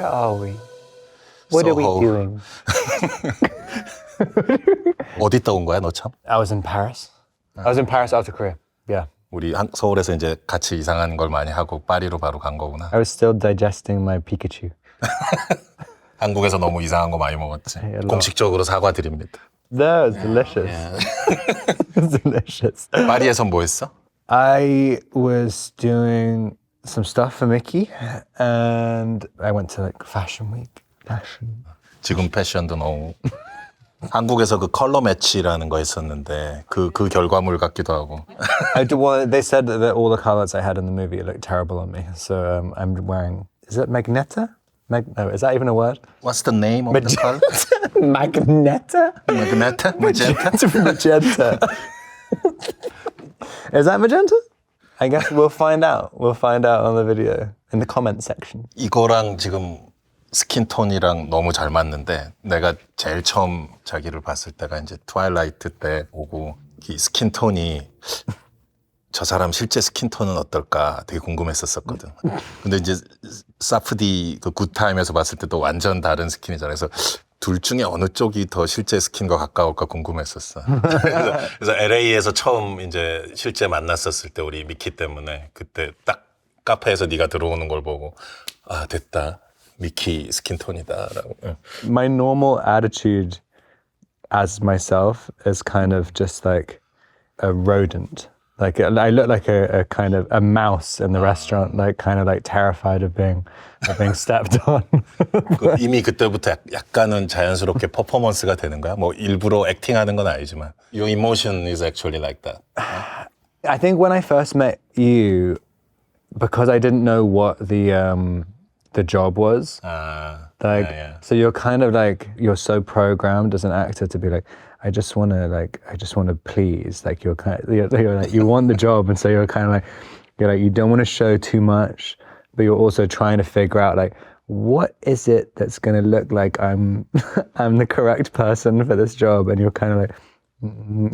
Where are we? What are we Soho. doing? 어디 있다 온 거야, 너 참? I was in Paris. I was in Paris after Korea. Yeah. 우리 서울에서 이제 같이 이상한 걸 많이 하고 파리로 바로 간 거구나. I was still digesting my Pikachu. 한국에서 너무 이상한 거 많이 먹었지. a lot. 공식적으로 사과드립니다. That was delicious. It was delicious. 파리에선 뭐 했어? I was doing some stuff for Mickey, and I went to like Fashion Week. 지금 패션도 너무 한국에서 그 컬러 매치라는 거 했었는데 그 결과물 같기도 하고. Well, they said that all the colors I had in the movie looked terrible on me, so I'm wearing. Is it Magneta? No, is that even a word? What's the name of the color? Magneta? Magenta? Magenta? Magenta. Is that magenta? I guess we'll find out. We'll find out on the video in the comment section. 이거랑 지금 스킨톤이랑 너무 잘 맞는데 내가 제일 처음 자기를 봤을 때가 이제 트와일라이트 때 보고 이 스킨톤이 저 사람 실제 스킨톤은 어떨까 되게 궁금했었거든. 근데 이제 사프디 그 굿타임에서 봤을 때도 완전 다른 스킨이잖아. 그래서 둘 중에 어느 쪽이 더 실제 스킨과 가까울까 궁금했었어. 그래서 LA에서 처음 이제 실제 만났었을 때 우리 미키 때문에 그때 딱 카페에서 네가 들어오는 걸 보고 아 됐다. 미키 스킨톤이다라고. My normal attitude as myself is kind of just like a rodent. Like I look like a kind of a mouse in the restaurant, like kind of like terrified of being stepped on. 이미 그때부터 약간은 자연스럽게 퍼포먼스가 되는 거야? 뭐 일부러 액팅하는 건 아니지만 your emotion is actually like that. I think when I first met you, because I didn't know what the job was, so you're kind of like you're so programmed as an actor to be like, I just want to please. Like you're like you want the job, and so you're like you don't want to show too much, but you're also trying to figure out like what is it that's going to look like I'm the correct person for this job, and you're kind of like.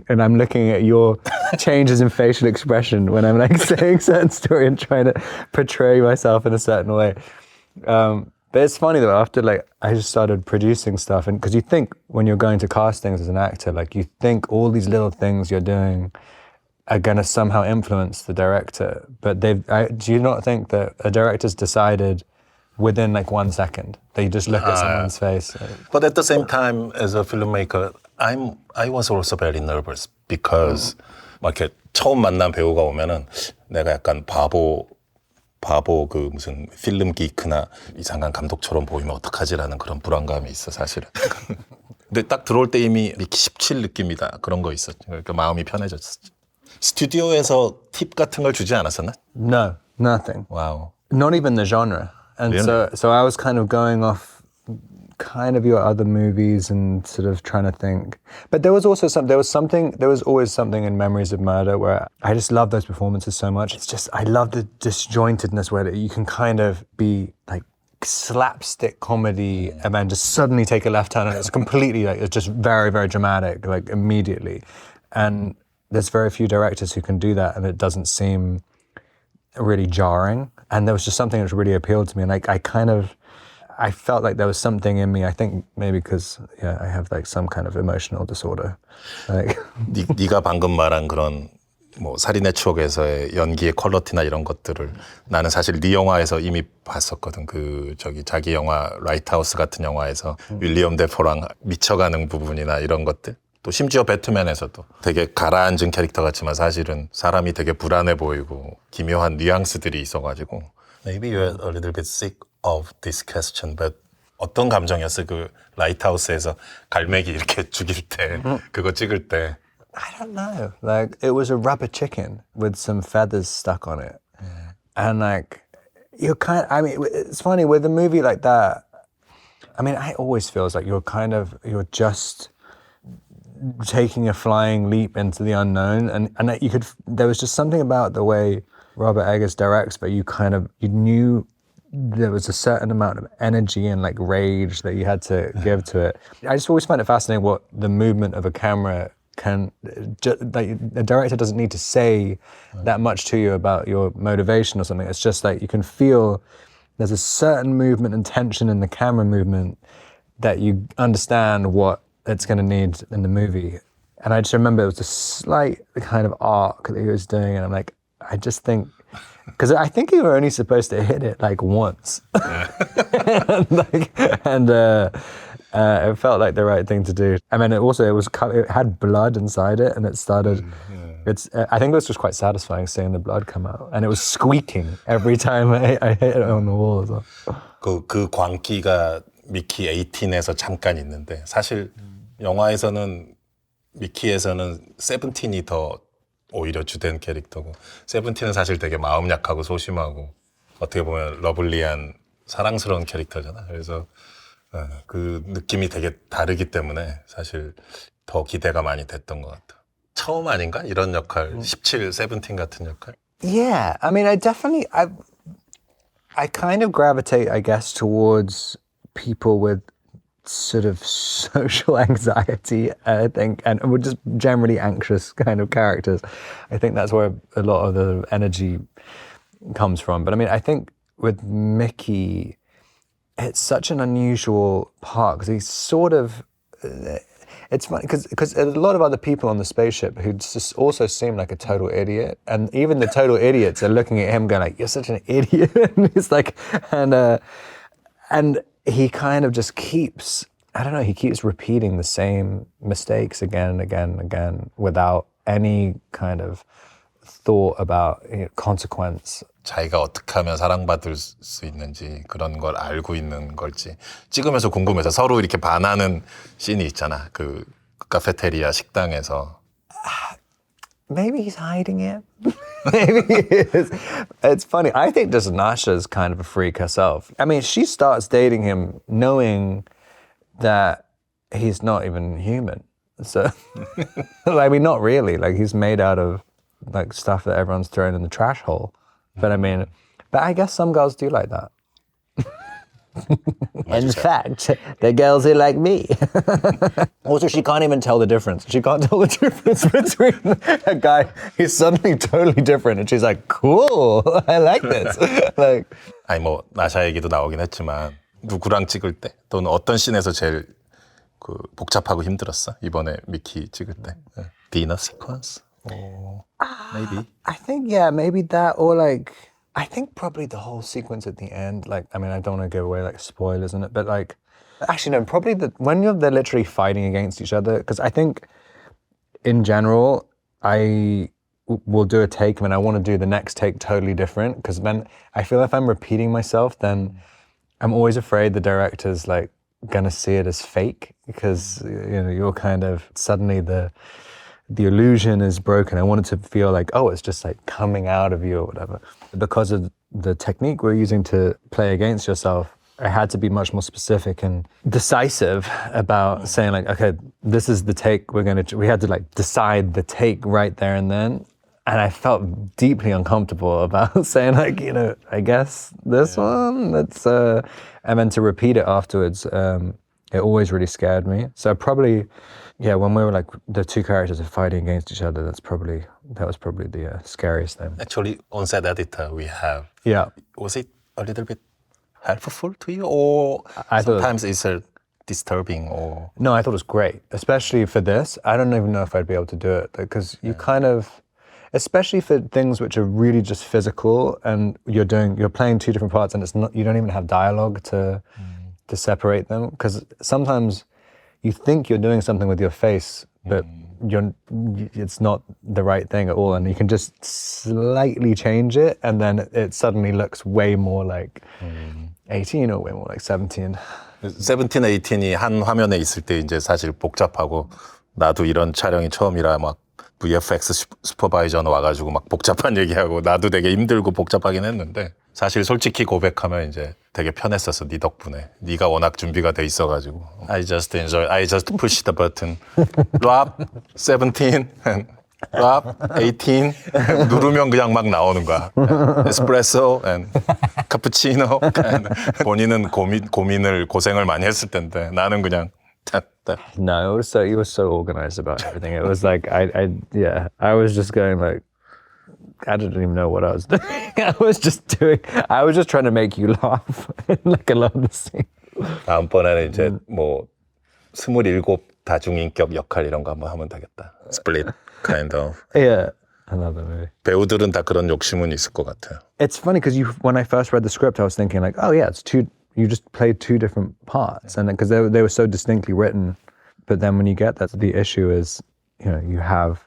And I'm looking at your changes in facial expression when I'm like saying certain story and trying to portray myself in a certain way. But it's funny though, after like I just started producing stuff, and because you think when you're going to castings as an actor, like you think all these little things you're doing are going to somehow influence the director. But do you not think that a director's decided within like 1 second? They just look at someone's face. But at the same time, as a filmmaker, I was also very nervous because 막 이렇게 처음 만난 배우가 오면은 내가 약간 바보 그 무슨 필름 기크나 이상한 감독처럼 보이면 어떡하지라는 그런 불안감이 있어 사실은. 근데 딱 들어올 때 이미 미키 17 느낌이다 그런 거 있었죠. 그러니까 마음이 편해졌었죠. 스튜디오에서 팁 같은 걸 주지 않았었나? No, nothing. 와우. Not even the genre. And Really? so I was kind of going off kind of your other movies and sort of trying to think. But there was always something in Memories of Murder where I just love those performances so much. It's just, I love the disjointedness where you can kind of be like slapstick comedy and then just suddenly take a left turn and it's completely like, it's just very, very dramatic, like immediately. And there's very few directors who can do that and it doesn't seem really jarring. And there was just something that really appealed to me. And like, I felt like there was something in me. I think maybe because I have like some kind of emotional disorder. Like 네가 방금 말한 그런 뭐 살인의 추억에서의 연기의 퀄리티나 이런 것들을 나는 사실 네 영화에서 이미 봤었거든. 그 자기 영화 라이트하우스 같은 영화에서 윌리엄 데포랑 미쳐가는 부분이나 이런 것들. 또 심지어 배트맨에서도 되게 가라앉은 캐릭터 같지만 사실은 사람이 되게 불안해 보이고 기묘한 뉘앙스들이 있어가지고 Maybe you're a little bit sick of this question, but 어떤 감정이었어? 그 라이트하우스에서 갈매기 이렇게 죽일 때 그거 찍을 때 I don't know. Like it was a rubber chicken with some feathers stuck on it. And like I mean it's funny with a movie like that. I mean I always feels like you're just taking a flying leap into the unknown and there was just something about the way Robert Eggers directs, but you knew there was a certain amount of energy and like rage that you had to give to it. I just always find it fascinating what the movement of a camera can, like a director doesn't need to say that much to you about your motivation or something. It's just like you can feel there's a certain movement and tension in the camera movement that you understand what it's going to need in the movie. And I just remember it was a slight kind of arc that he was doing, and I'm like, I just think, because I think you were only supposed to hit it like once. and it felt like the right thing to do. I mean, it had blood inside it, and it started. I think it was just quite satisfying seeing the blood come out, and it was squeaking every time I hit it on the wall as well. 그 광기가 미키 18에서 잠깐 있는데 사실 영화에서는 미키에서는 세븐틴이 더 오히려 주된 캐릭터고 세븐틴은 사실 되게 마음 약하고 소심하고 어떻게 보면 러블리한 사랑스러운 캐릭터잖아. 그래서 그 느낌이 되게 다르기 때문에 사실 더 기대가 많이 됐던 것 같아. 처음 아닌가? 이런 역할, 17, 세븐틴 같은 역할? Yeah, I mean, I kind of gravitate, I guess, towards people with sort of social anxiety, I think, and we're just generally anxious kind of characters. I think that's where a lot of the energy comes from. But I mean, I think with Mickey, it's such an unusual part because he's sort of... It's funny because a lot of other people on the spaceship who just also seem like a total idiot, and even the total idiots are looking at him going like, "You're such an idiot." And he's like, and he kind of just keeps, I don't know, he keeps repeating the same mistakes again and again and again without any kind of thought about consequence. 자기가 어떻게 하면 사랑받을 수 있는지 그런 걸 알고 있는 걸지 찍으면서 궁금해서 서로 이렇게 반하는 씬이 있잖아. 그 카페테리아 식당에서. Maybe he's hiding it. Maybe he is. It's funny. I think just Nasha's kind of a freak herself. I mean, she starts dating him knowing that he's not even human. So, I mean, not really. Like, he's made out of like stuff that everyone's thrown in the trash hole. But I mean, but I guess some girls do like that. In fact, they're girls who like me. Also, she can't even tell the difference. She can't tell the difference between a guy who's suddenly totally different, and she's like, "Cool, I like this." Like, 아니 뭐 나샤 얘기도 나오긴 했지만 누구랑 찍을 때 또는 어떤 씬에서 제일 그 복잡하고 힘들었어? 이번에 미키 찍을 때 디너 시퀀스? Maybe. I think, yeah, maybe that, or like, I think probably the whole sequence at the end, like, I mean, I don't want to give away like spoilers in it, but like, actually no, probably when they're literally fighting against each other, because I think in general, I will do a take and I want to do the next take totally different, because then I feel if I'm repeating myself, then I'm always afraid the director's like gonna see it as fake, because you're kind of suddenly the illusion is broken. I want it to feel like, oh, it's just like coming out of you or whatever. Because of the technique we're using to play against yourself, I had to be much more specific and decisive about saying like, okay, this is the take we had to like decide the take right there and then. And I felt deeply uncomfortable about saying like, I guess this one, that's, and then to repeat it afterwards, it always really scared me. So probably, yeah, when we were like, the two characters are fighting against each other, that was probably the scariest thing. Actually, on set editor we have. Yeah. Was it a little bit helpful to you, or sometimes it's disturbing, or? No, I thought it was great, especially for this. I don't even know if I'd be able to do it, because you kind of, especially for things which are really just physical, and you're playing two different parts, and you don't even have dialogue to separate them, because sometimes you think you're doing something with your face, but it's not the right thing at all, and you can just slightly change it, and then it suddenly looks way more like 18 or way more like 17. 17, 18이 한 화면에 있을 때 이제 사실 복잡하고, 나도 이런 촬영이 처음이라 막 VFX 슈퍼바이저는 와가지고 막 복잡한 얘기하고 나도 되게 힘들고 복잡하긴 했는데, 사실 솔직히 고백하면 이제 되게 편했었어. 네 덕분에. 네가 워낙 준비가 돼 있어가지고. I just push the button. Drop 17 and drop 18 누르면 그냥 막 나오는 거야. 에스프레소 and 카푸치노. 본인은 고생을 많이 했을 텐데 나는 그냥 No, you were so organized about everything. It was like, I was just going like, I didn't even know what I was doing. I was just trying to make you laugh. Like I love the scene. 다음번에는 이제 뭐 27 다중인격 역할 이런 거 한번 하면 되겠다. Split, kind of. Yeah, I love that movie. 배우들은 다 그런 욕심은 있을 것 같아요. It's funny because when I first read the script, I was thinking like, oh yeah, it's two. You just played two different parts, and because they were so distinctly written. But then when you get that, the issue is, you have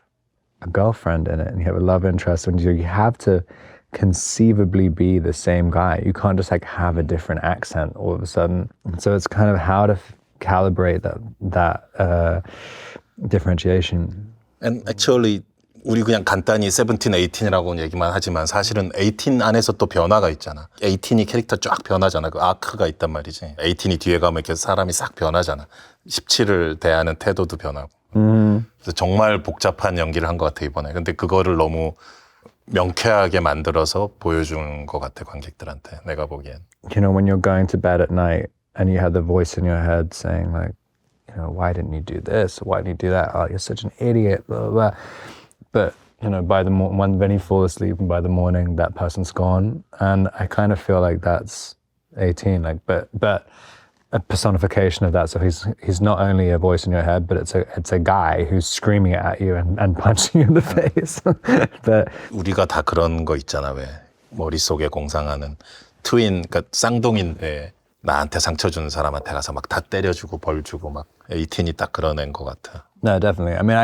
a girlfriend in it, and you have a love interest, and you have to conceivably be the same guy. You can't just like have a different accent all of a sudden. And so it's kind of how to calibrate that differentiation. And actually, 우리 그냥 간단히 17, 18이라고 얘기만 하지만 사실은 18 안에서 또 변화가 있잖아. 18이 캐릭터 쫙 변하잖아. 그 아크가 있단 말이지. 18이 뒤에 가면 이렇게 사람이 싹 변하잖아. 17을 대하는 태도도 변하고. 그래서 정말 복잡한 연기를 한 것 같아 이번에. 근데 그거를 너무 명쾌하게 만들어서 보여준 것 같아 관객들한테. 내가 보기엔. When you're going to bed at night and you have the voice in your head saying like, why didn't you do this? Why didn't you do that? Oh, you're such an idiot. Blah, blah, blah. But, when you fall asleep and by the morning, that person's gone. And I kind of feel like that's 18, but a personification of that. So he's not only a voice in your head, but it's a guy who's screaming at you and punching you in the face. But 우리가 다 그런 거 있잖아, 왜. 머릿속에 공상하는 트윈, 그러니까 쌍둥이인데 나한테 상처 주는 사람한테 가서 막 다 때려주고 벌 주고 막 18이 딱 그런 애인 것 같아. No, definitely. I mean,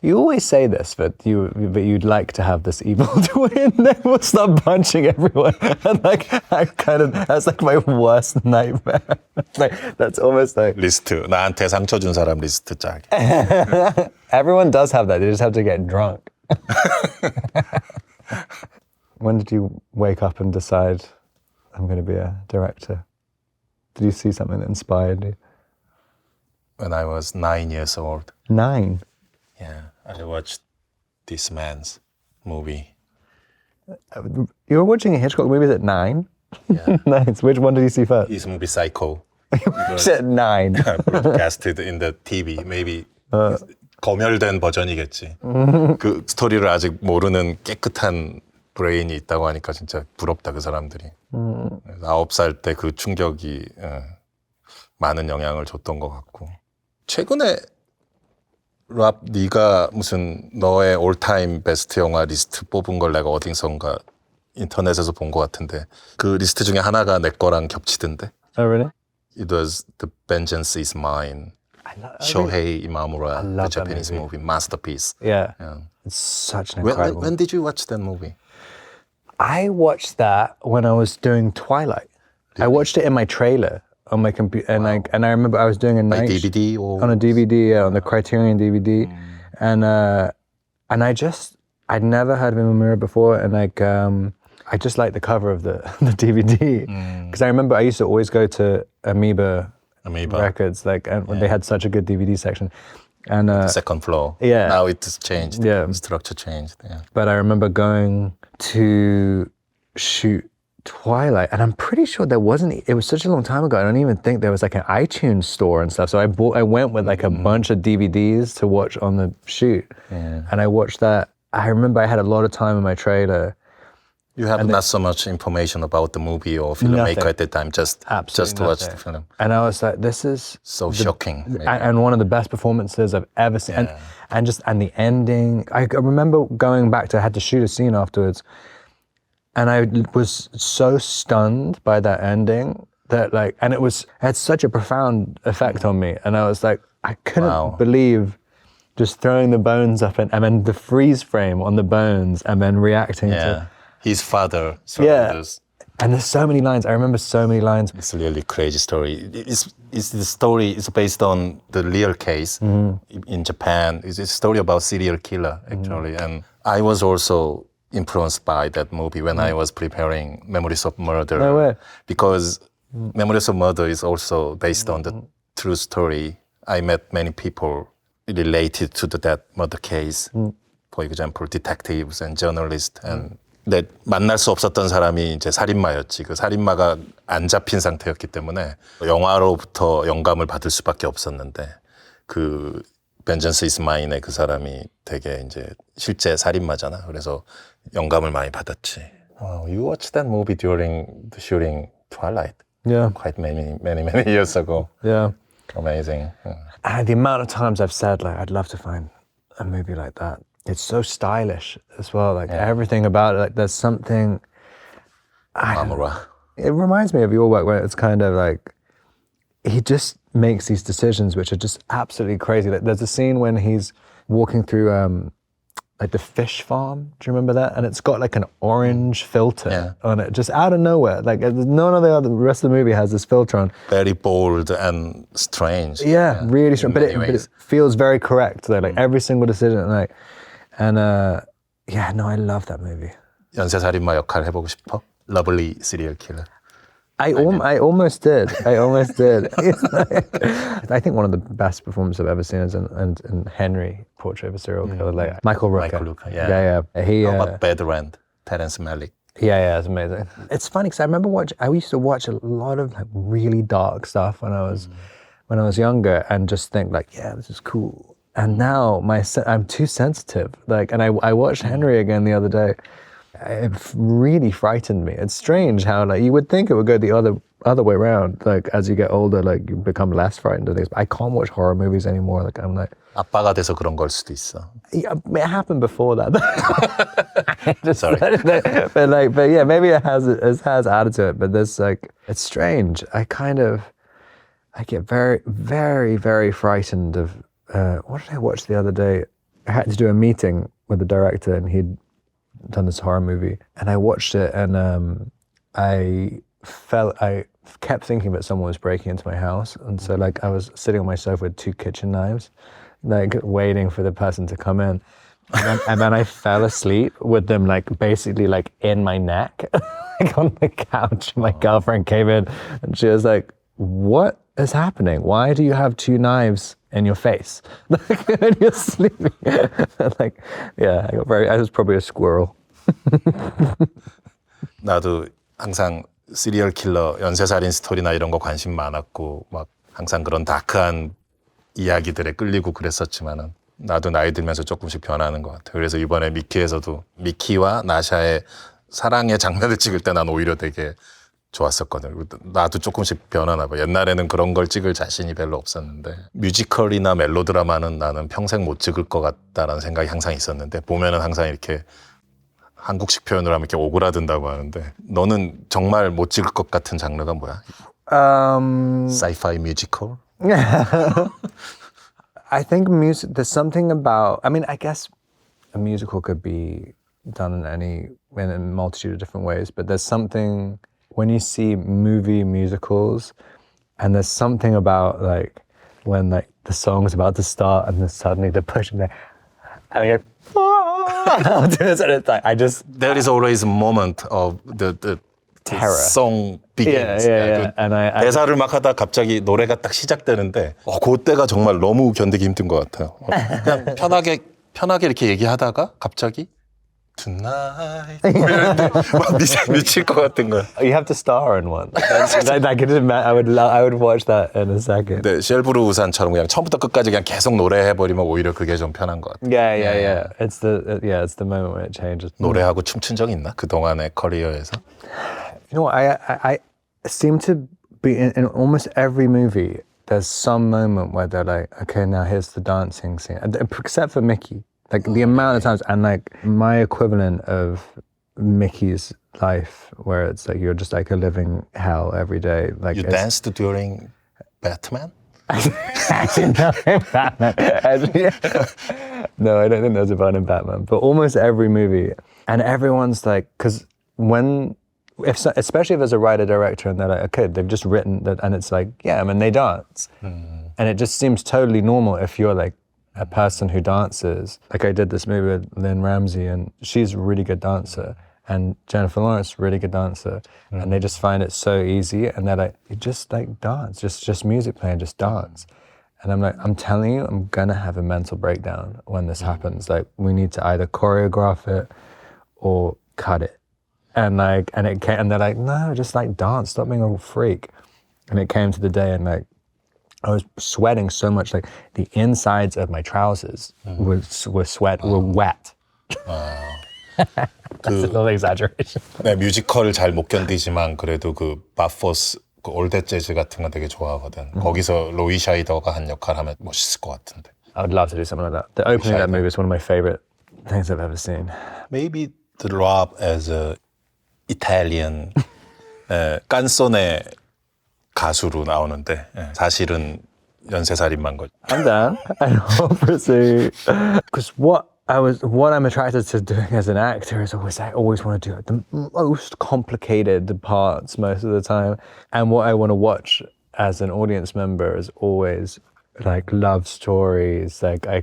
you always say this, but you'd like to have this evil twin that will stop punching everyone. And that's like my worst nightmare. That's almost like 리스트, 나한테 상처 준 사람 리스트 짜기. Everyone does have that. They just have to get drunk. When did you wake up and decide I'm going to be a director? Did you see something that inspired you? When I was 9 years old. 9? Yeah, I watched this man's movie. You were watching a Hitchcock movie at 9? Yeah. Nice. Which one did you see first? His movie Psycho. You watched it at 9. Broadcasted in the TV. Maybe 검열된 버전이겠지. 그 스토리를 아직 모르는 깨끗한 브레인이 있다고 하니까 진짜 부럽다 그 사람들이. 9살 때 그 충격이 많은 영향을 줬던 것 같고. 최근에 랍 네가 무슨 너의 올타임 베스트 영화 리스트 뽑은 걸 내가 어딘선가 인터넷에서 본 것 같은데 그 리스트 중에 하나가 내 거랑 겹치던데. Oh, really? It was The Vengeance Is Mine. Shohei Imamura, the Japanese movie, masterpiece. Yeah. It's such an incredible. When did you watch that movie? I watched that when I was doing Twilight. I watched it in my trailer on my computer, and I remember I was doing a night DVD or on a DVD, on the Criterion DVD, and I'd never heard of Imamura before, and I just liked the cover of the DVD because I remember I used to always go to Amoeba Records, when they had such a good DVD section. And the second floor. Yeah. Now it's changed. Yeah. The structure changed. Yeah. But I remember going to shoot Twilight, and I'm pretty sure it was such a long time ago, I don't even think there was like an iTunes store and stuff. So I went with like a bunch of DVDs to watch on the shoot. Yeah. And I watched that. I remember I had a lot of time in my trailer. You have not so much information about the movie or filmmaker at the time, just to watch the film. And I was like, this is so shocking. And one of the best performances I've ever seen. Yeah. And the ending. I remember going back I had to shoot a scene afterwards, and I was so stunned by that ending that and it had such a profound effect on me. And I was like, I couldn't believe just throwing the bones up and then the freeze frame on the bones and then reacting to his father surrenders. And there's so many lines. I remember so many lines. It's a really crazy story. The story is based on the real case in Japan. It's a story about serial killer, actually. And I was also influenced by that movie when I was preparing Memories of Murder. No way. Because Memories of Murder is also based on the true story. I met many people related to that murder case. For example, detectives and journalists. And 근데 만날 수 없었던 사람이 이제 살인마였지. 그 살인마가 안 잡힌 상태였기 때문에 영화로부터 영감을 받을 수밖에 없었는데 그 Vengeance is Mine의 그 사람이 되게 이제 실제 살인마잖아. 그래서 영감을 많이 받았지. You watched that movie during the shooting Twilight. Yeah. Quite many years ago. Yeah. Amazing. And the amount of times I've said, like, I'd love to find a movie like that. It's so stylish as well. Like, everything about it, like, there's something... Mamura. It reminds me of your work where it's kind of like, he just makes these decisions which are just absolutely crazy. Like, there's a scene when he's walking through like the fish farm. Do you remember that? And it's got like an orange filter on it, just out of nowhere. Like none of the rest of the movie has this filter on. Very bold and strange. Yeah, really strange. But it feels very correct. Like every single decision. Like, and yeah, no, I love that movie. 연쇄살인마 역할 해보고 싶어? Lovely serial killer. I almost did. I think one of the best performances I've ever seen is in Henry, Portrait of a Serial Killer, like Michael Rooker. Yeah. How about Bad Rand, Terrence Malick? Yeah, it's amazing. It's funny because I remember I used to watch a lot of like really dark stuff when I was younger and just think like, yeah, this is cool. And now I'm too sensitive. Like, and I watched Henry again the other day. It really frightened me. It's strange how like you would think it would go the other way around. Like as you get older, like you become less frightened of things. But I can't watch horror movies anymore. Like I'm like 아빠가 돼서 그런 걸 수도 있어. Yeah, it happened before that. Sorry. but yeah, maybe it has added to it. But there's like it's strange. I get very, very, very frightened of what did I watch the other day? I had to do a meeting with the director and he'd done this horror movie and I watched it and I kept thinking that someone was breaking into my house, and so like I was sitting on my sofa with 2 kitchen knives, like waiting for the person to come in, and then I fell asleep with them like basically like in my neck, like on the couch. My girlfriend came in and she was like, "What is happening? Why do you have 2 knives in your face when you're sleeping?" Like, yeah, I was probably a squirrel. 나도 항상 시리얼 킬러, 연쇄살인 스토리나 이런 거 관심 많았고 막 항상 그런 다크한 이야기들에 끌리고 그랬었지만은 나도 나이 들면서 조금씩 변하는 것 같아요. 그래서 이번에 미키에서도 미키와 나샤의 사랑의 장면을 찍을 때 난 오히려 되게 좋았었거든. 나도 조금씩 변하나 봐. 옛날에는 그런 걸 찍을 자신이 별로 없었는데 뮤지컬이나 멜로드라마는 나는 평생 못 찍을 것 같다라는 생각이 항상 있었는데 보면은 항상 이렇게 한국식 표현으로 하면 이렇게 오그라든다고 하는데 너는 정말 못 찍을 것 같은 장르가 뭐야? Sci-fi musical? I think music, there's something about, I mean, I guess a musical could be done in a multitude of different ways, but there's something, when you see movie musicals, and there's something about like, when like the song's about to start and then suddenly they're pushing there, and I go, There is always a moment of the terror. song begins. Yeah. And 대사를 막 하다 갑자기 노래가 딱 시작되는데 그때가 정말 너무 견디기 힘든 것 같아요. 그냥 편하게 이렇게 얘기하다가 갑자기 Tonight 막 미칠 것 같은 거야. You have to star in one. I would watch that in a second. 네, 쉘브르 우산처럼 그냥 처음부터 끝까지 그냥 계속 노래해버리면 오히려 그게 좀 편한 것 같아. Yeah. It's the moment when it changes. 노래하고 춤춘 적 있나? 그동안의 커리어에서? You know what, I seem to be in almost every movie, there's some moment where they're like, okay, now here's the dancing scene. Except for Mickey. Like the amount of times, and like my equivalent of Mickey's life, where it's like you're just like a living hell every day. Like You danced during Batman? Actually, no, in Batman. No, I don't think there's a part in Batman. But almost every movie, and everyone's like, because especially if there's a writer-director and they're like, okay, they've just written that, and it's like, yeah, I mean, they dance. And it just seems totally normal if you're like a person who dances. Like I did this movie with Lynn Ramsey, and she's a really good dancer, and Jennifer Lawrence, really good dancer, and they just find it so easy, and they're like, you just like dance, just music playing, just dance. And I'm like, I'm telling you, I'm gonna have a mental breakdown when this happens. Like we need to either choreograph it or cut it. And they're like, no, just like dance, stop being a freak. And it came to the day, and like I was sweating so much, like the insides of my trousers were wet. That's a little exaggeration. 네, 뮤지컬 잘 못 견디지만 그래도 그 바포스 그 올댓 재즈 같은 거 되게 좋아하거든. 거기서 로이 샤이더가 한 역할 하면 멋있을 것 같은데. I would love to do something like that. The opening of that movie is one of my favorite things I've ever seen. Maybe the Rob as a Italian 깐소네 가수로 나오는데 사실은 연쇄살인만 거죠. I'm down. I obviously, because what I'm attracted to doing as an actor is I always want to do the most complicated parts most of the time, and what I want to watch as an audience member is always like love stories. Like I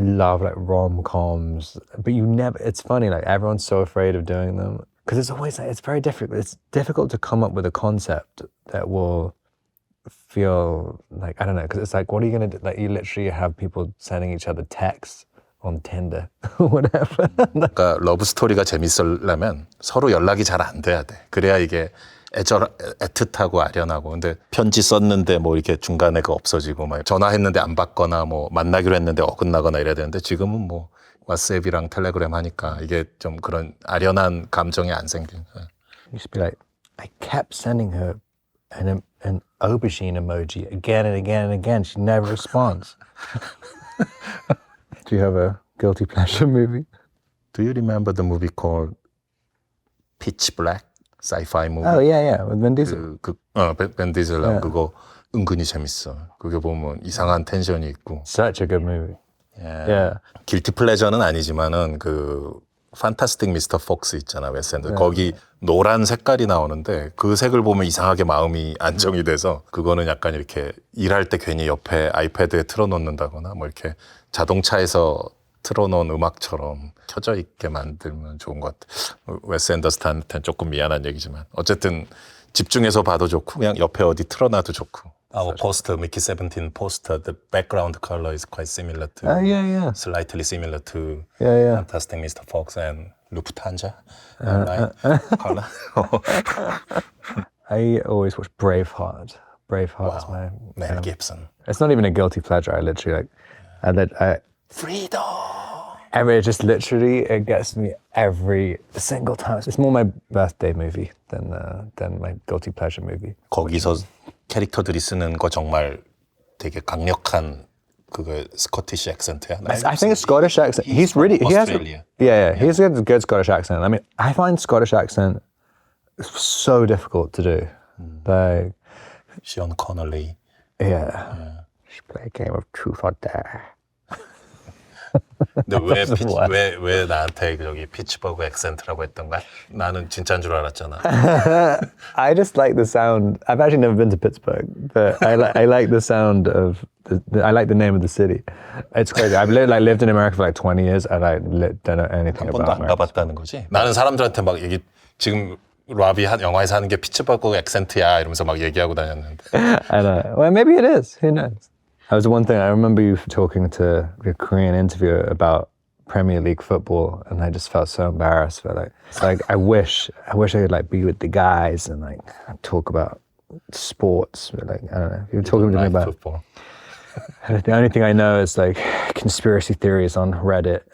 love like rom-coms, but it's funny, like everyone's so afraid of doing them because it's always like, it's very difficult. It's difficult to come up with a concept that will feel like, I don't know, because it's like, what are you going to do? Like you literally have people sending each other texts on Tinder or whatever. 그러니까 러브 스토리가 재밌으려면 서로 연락이 잘 안 돼야 돼. 그래야 이게 애틋하고 아련하고. 근데 편지 썼는데 뭐 이렇게 중간에 그 없어지고 막 전화했는데 안 받거나 뭐 만나기로 했는데 어긋나거나 이래야 되는데 지금은 뭐 왓츠앱이랑 텔레그램 하니까 이게 좀 그런 아련한 감정이 안 생긴. You should be like, I kept sending her an aubergine emoji again and again and again. She never responds. Do you have a guilty pleasure movie? Do you remember the movie called Pitch Black? Sci-fi movie. Oh yeah, with Vin Diesel. 벤 디젤 그거 은근히 재밌어. 그게 보면 이상한 텐션이 있고. Such a good movie. Yeah. 길티 플레저는 아니지만은 그 판타스틱 미스터 폭스 있잖아, 웨스 앤더슨. 거기 노란 색깔이 나오는데 그 색을 보면 이상하게 마음이 안정이 돼서 그거는 약간 이렇게 일할 때 괜히 옆에 아이패드에 틀어놓는다거나 뭐 이렇게 자동차에서 틀어놓은 음악처럼 켜져 있게 만들면 좋은 것 같아. 웨스 앤더슨한테는 조금 미안한 얘기지만 어쨌든 집중해서 봐도 좋고 그냥 옆에 어디 틀어놔도 좋고. Our poster, Mickey 17 poster, the background color is quite similar to, slightly similar to Fantastic Mr. Fox and Lufthansa color. I always watch Braveheart. Braveheart is my Mel Gibson. It's not even a guilty pleasure. I literally Freedom. It just literally it gets me every single time. It's more my birthday movie than my guilty pleasure movie. 거기서 캐릭터들이 쓰는 거 정말 되게 강력한 그거 스코티시 액센트야. I think it's Scottish accent. He's really Australia. He has a good Scottish accent. I mean, I find Scottish accent so difficult to do. Like Sean Connery. Yeah. She play a game of truth or dare. 근데 왜 나한테 저기 피츠버그 액센트라고 했던 거야? 나는 진짜인 줄 알았잖아. I just like the sound. I've actually never been to Pittsburgh, but I like the sound of I like the name of the city. It's crazy. I've lived in America for like 20 years, and I don't know anything 한 about 번도 안 가봤다는 거지? 나는 사람들한테 막 얘기 지금 라비 영화에서 하는 게 피츠버그 액센트야 이러면서 막 얘기하고 다녔는데. I know. Well, maybe it is. Who knows? That was the one thing I remember you talking to a Korean interviewer about Premier League football, and I just felt so embarrassed. But I wish I could like be with the guys and like talk about sports. But like I don't know. If you're talking to me about football. The only thing I know is like conspiracy theories on Reddit